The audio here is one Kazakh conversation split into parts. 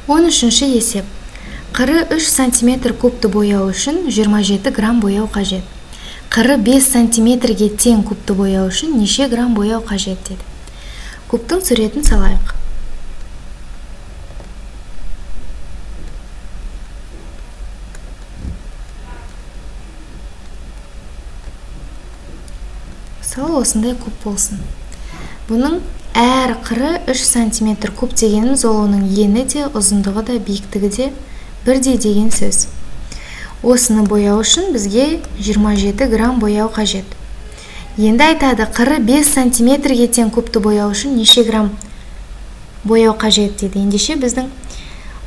13-ші есеп. Қыры 3 см кубты бояу үшін 27 грамм бояу қажет. Қыры 5 см-ге тең кубты бояу үшін неше грамм бояу қажет деді. Кубтың суретін салайық. Мысалы, осындай куб болсын. Бұның әр қыры 3 см куб дегеніміз, ол оның ені де, ұзындығы да, биіктігі де бірдей деген сөз. Осыны бояу үшін бізге 27 грамм бояу қажет. Енді айтады, қыры 5 см-ге тең кубты бояу үшін неше грамм бояу қажет дейді. Ендеше біздің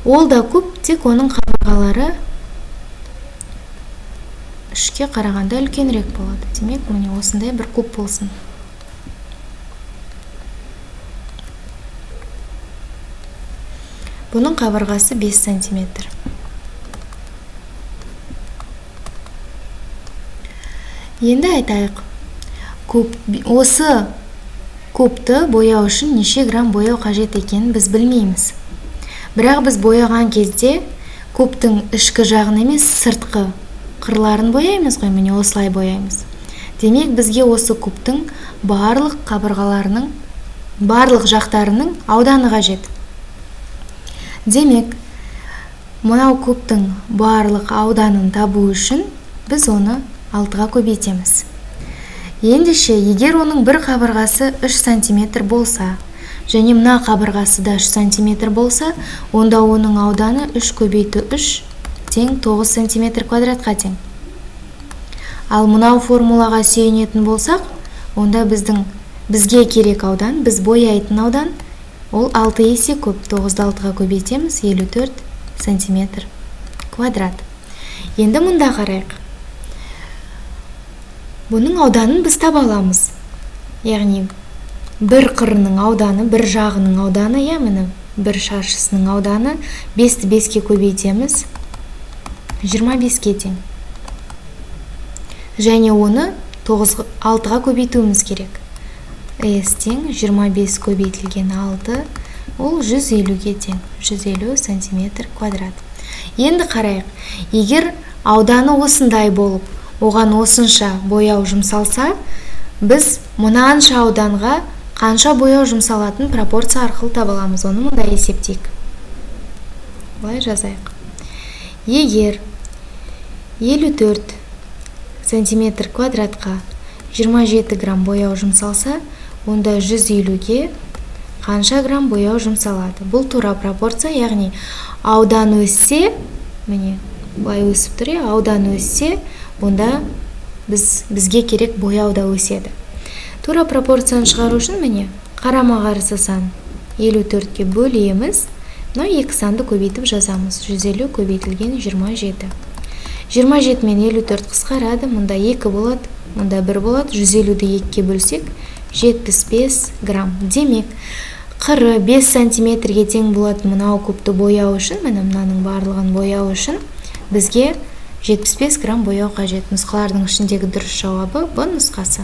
ол да куб, тек оның қабырғалары 3-ке қарағанда үлкенірек болады. Демек, міне осындай бір куб болсын. Бұның қабырғасы 5 см. Енді айтайық, осы кубты бояу үшін неше грамм бояу қажет екенін біз білмейміз. Бірақ біз бояған кезде кубтың ішкі жағын емес, сыртқы қырларын бояймыз ғой, міне осылай бояймыз. Демек, бізге осы кубтың барлық қабырғаларының, барлық жақтарының ауданы қажет. Демек, мынау кубтың барлық ауданын табу үшін біз оны 6-ға көбейтеміз. Ендеше, егер оның бір қабырғасы 3 см болса, және мына қабырғасы да 3 см болса, онда оның ауданы 3 көбейту 3 тең 9 см квадратқа тең. Ал мынау формулаға сүйенетін болсақ, онда бізге керек аудан, біз бояйтын аудан, ол 6 есе көп. 9-ды 6-ға көбейтеміз, 54 см квадрат. Енді мұнда қарайық. Бұның ауданын біз таба аламыз. Яғни, бір қырының ауданы, бір жағының ауданы, міне бір шаршысының ауданы 5-ті 5-ке көбейтеміз, 25-ке тең. Және оны 6-ға көбейтуіміз керек. S тең 25 көбейтілген 6, ол 150-ге тең, 150 см квадрат. Енді қарайық, егер ауданы осындай болып, оған осынша бояу жұмсалса, біз мұнанша ауданға қанша бояу жұмсалатын пропорция арқылы табаламыз. Оны мұнда есептейік. Былай жазайық. Егер 54 см квадратқа 27 грамм бояу жұмсалса, онда 150-ге қанша грамм бояу жұмсалады? Бұл тура пропорция, яғни аудан өссе, міне, былай өсіп тұр, аудан өссе, онда бізге керек бояу да өседі. Тура пропорцияны шығару үшін, міне, қарама-қарсы сан 54-ке бөлеміз, 2 санды көбейтіп жазамыз. 150 көбейтілген 27. 27 мен 54 қысқарады, мұнда 2 болады, мұнда 1 болады. 150-ді 2-ке бөлсек, 75 грамм. Демек, қыры 5 см-ге тең болатын мынау кубты бояу үшін, мынаның барлығын бояу үшін, бізге 75 грамм бояу қажет. Нұсқалардың ішіндегі дұрыс жауабы Б нұсқасы.